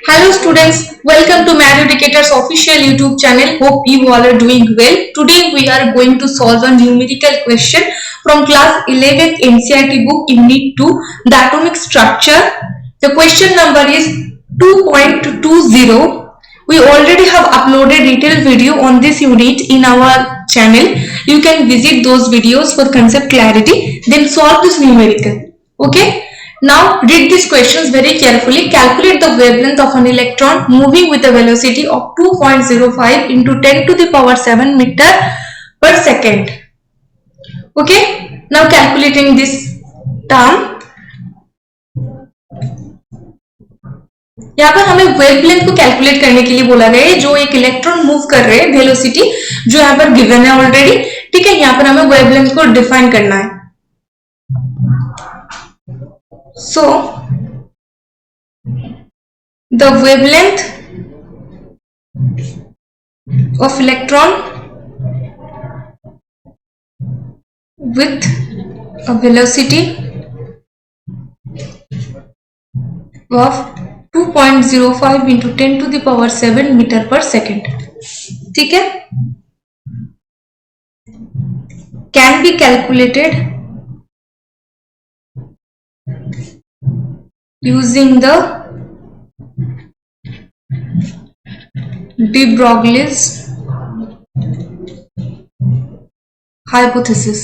Hello students, welcome to Math Educators official YouTube channel. Hope you all are doing well. Today we are going to solve a numerical question from class 11th NCERT book Unit 2, the atomic structure. The question number is 2.20. We already have uploaded detailed video on this unit in our channel. You can visit those videos for concept clarity, then solve this numerical. Okay. Now read these questions very carefully. Calculate the wavelength of an electron moving with a velocity of 2.05 into 10 to the power 7 meter per second. Okay. Now calculating this term. यहाँ पर हमें wavelength को calculate करने के लिए बोला गया है, जो एक इलेक्ट्रॉन मूव कर रहे हैं, वेलोसिटी जो यहाँ पर गिवन है ऑलरेडी. ठीक है, यहाँ पर हमें वेवलेंथ को डिफाइन करना है. So the wavelength of electron with a velocity of 2.05 into 10 to the power 7 meter per second. ठीक है, can be calculated using the de Broglie's hypothesis.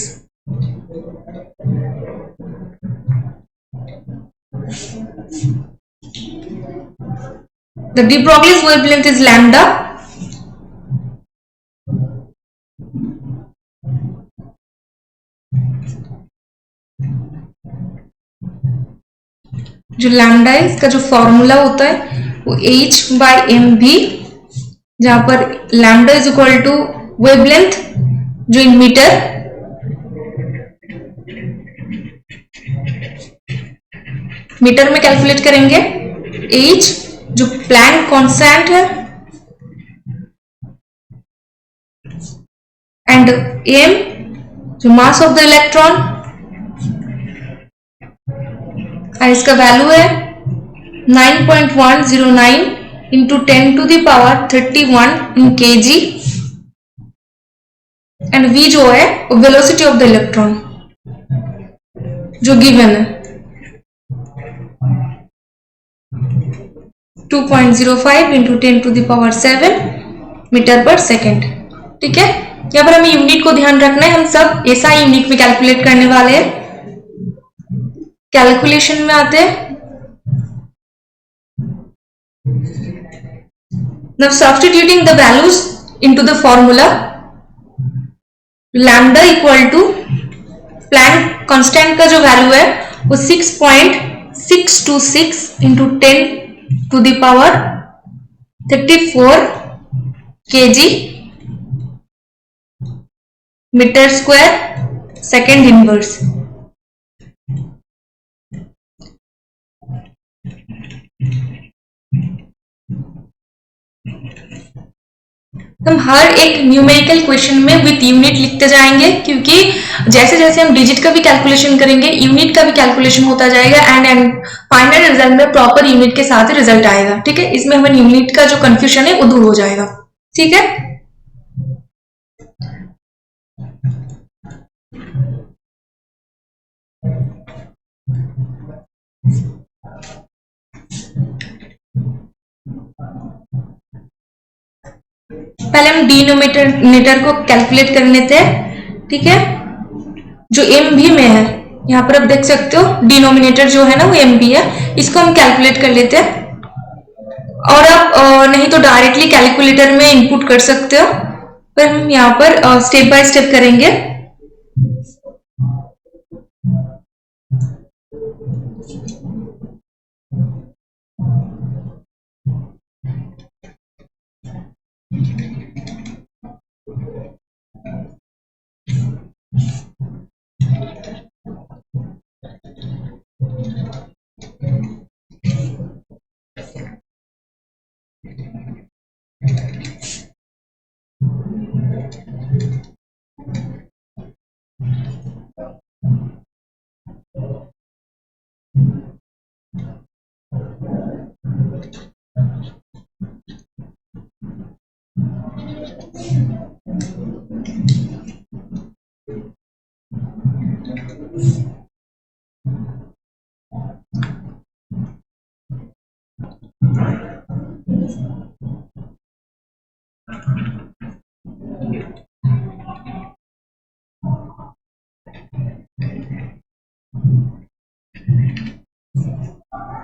The de Broglie's wavelength is lambda. जो lambda है, इसका जो formula होता है वो h/mv, जहां पर lambda is equal to wavelength जो इन मीटर, मीटर में कैलकुलेट करेंगे. h जो प्लैंक कांस्टेंट है एंड m जो मास ऑफ द इलेक्ट्रॉन, इसका वैल्यू है 9.109 into 10 to the power 31 in kg, and v जो है वेलोसिटी ऑफ द इलेक्ट्रॉन जो गिवन है 2.05 into 10 to the power 7 meter per second. ठीक है, यहाँ पर हमें यूनिट को ध्यान रखना है. हम सब ऐसा यूनिट में कैलकुलेट करने वाले हैं. कैलकुलेशन में आते हैं. Now substituting the values into the formula, lambda equal to Planck constant का जो वैल्यू है वो 6.626 into 10 to the power 34 kg meter square second inverse. हम हर एक न्यूमेरिकल क्वेश्चन में विथ यूनिट लिखते जाएंगे, क्योंकि जैसे जैसे हम डिजिट का भी कैलकुलेशन करेंगे यूनिट का भी कैलकुलेशन होता जाएगा एंड फाइनल रिजल्ट में प्रॉपर यूनिट के साथ रिजल्ट आएगा. ठीक है, इसमें हमें यूनिट का जो कंफ्यूजन है वो दूर हो जाएगा. ठीक है, पहले हम डिनोमिनेटर को कैलकुलेट कर लेते हैं. ठीक है, जो एम भी में है, यहाँ पर आप देख सकते हो डिनोमिनेटर जो है ना वो एम भी है, इसको हम कैलकुलेट कर लेते हैं. और आप नहीं तो डायरेक्टली कैलकुलेटर में इनपुट कर सकते हो, पर हम यहाँ पर स्टेप बाय स्टेप करेंगे.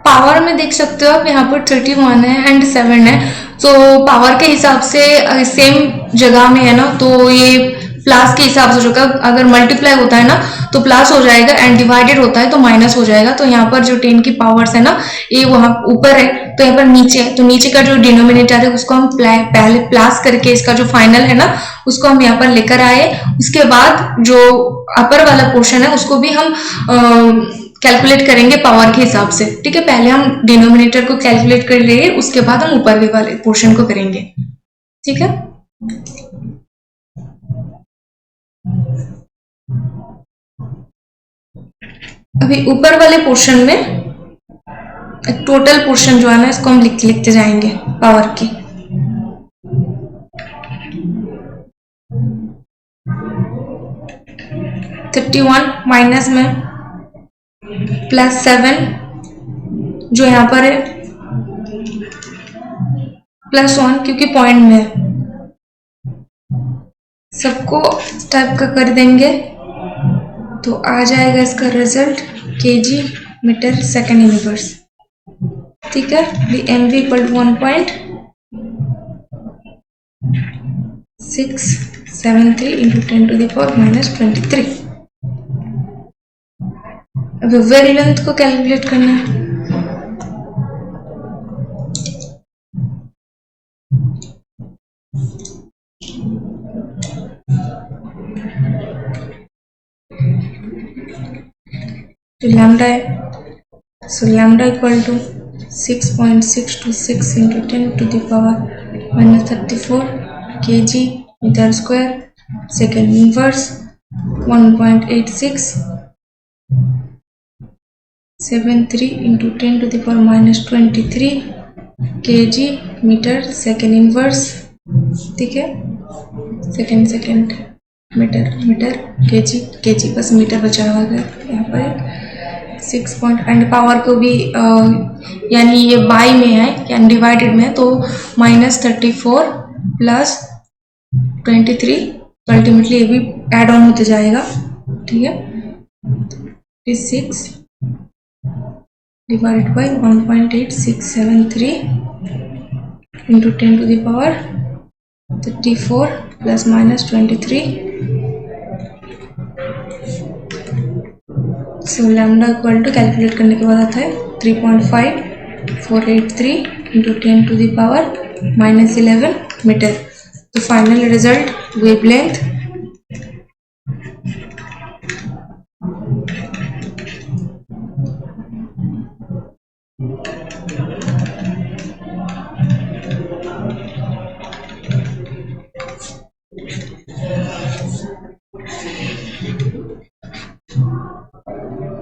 पावर में देख सकते हो आप यहाँ पर 31 है एंड 7 है, तो पावर के हिसाब से सेम जगह में है ना, तो ये प्लस के हिसाब से होगा। अगर मल्टीप्लाई होता है ना तो प्लस हो जाएगा एंड डिवाइडेड होता है तो माइनस हो जाएगा। तो यहाँ पर जो 10 की पावर्स है ना, ये वहां ऊपर है तो यहाँ पर नीचे है, तो नीचे का जो डिनोमिनेटर है उसको हम पहले प्लस करके इसका जो फाइनल है ना उसको हम यहाँ पर लेकर आए। उसके बाद जो अपर वाला पोर्शन है उसको भी हम कैलकुलेट करेंगे पावर के हिसाब से। ठीक है, पहले हम डिनोमिनेटर को कैलकुलेट कर लेंगे, उसके बाद हम ऊपर वाले पोर्शन को करेंगे। ठीक है, अभी ऊपर वाले पोर्शन में टोटल पोर्शन जो है ना इसको हम लिखते जाएंगे पावर की। माइनस में +7 जो यहाँ पर है +1 क्योंकि पॉइंट में है, सबको टाइप का कर देंगे तो आ जाएगा इसका result kg meter second inverse. ठीक है, mv इक्वल टू 1.673 इंटू 10⁻⁻23। अब वेवलेंथ को कैलकुलेट करना है। तो लैम्डा है, so lambda equal to 6.626 into 10⁻⁻34 kg meter square second inverse 1.8673 into 10⁻⁻23 kg meter second inverse. ठीक है, सेकेंड मीटर kg बस मीटर बचा हुआ है यहाँ पर 6 पॉइंट एंड पावर को भी यानी ये बाई में है यानी डिवाइडेड में है, तो -34 + 23 अल्टीमेटली ये भी ऐड ऑन होते जाएगा। ठीक है, 6 divided by 1.8673 into 10⁻34 + -23। So lambda equal to calculate करने के बाद आता है 3.5483 इंटू 10⁻⁻11 मीटर। तो final result wavelength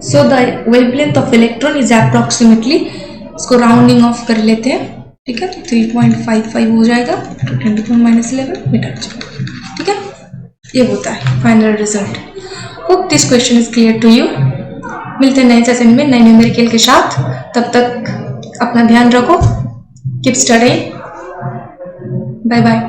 So the wavelength of electron is approximately, इसको राउंडिंग ऑफ कर लेते हैं। ठीक है, तो 3.55 हो जाएगा तो 10⁻⁻11 मीटर। ठीक है, ये होता है final result. Hope this question is clear to you. मिलते हैं नए सेशन में नए न्यूमेरिकल के साथ, तब तक अपना ध्यान रखो, कीप स्टडी, बाय बाय।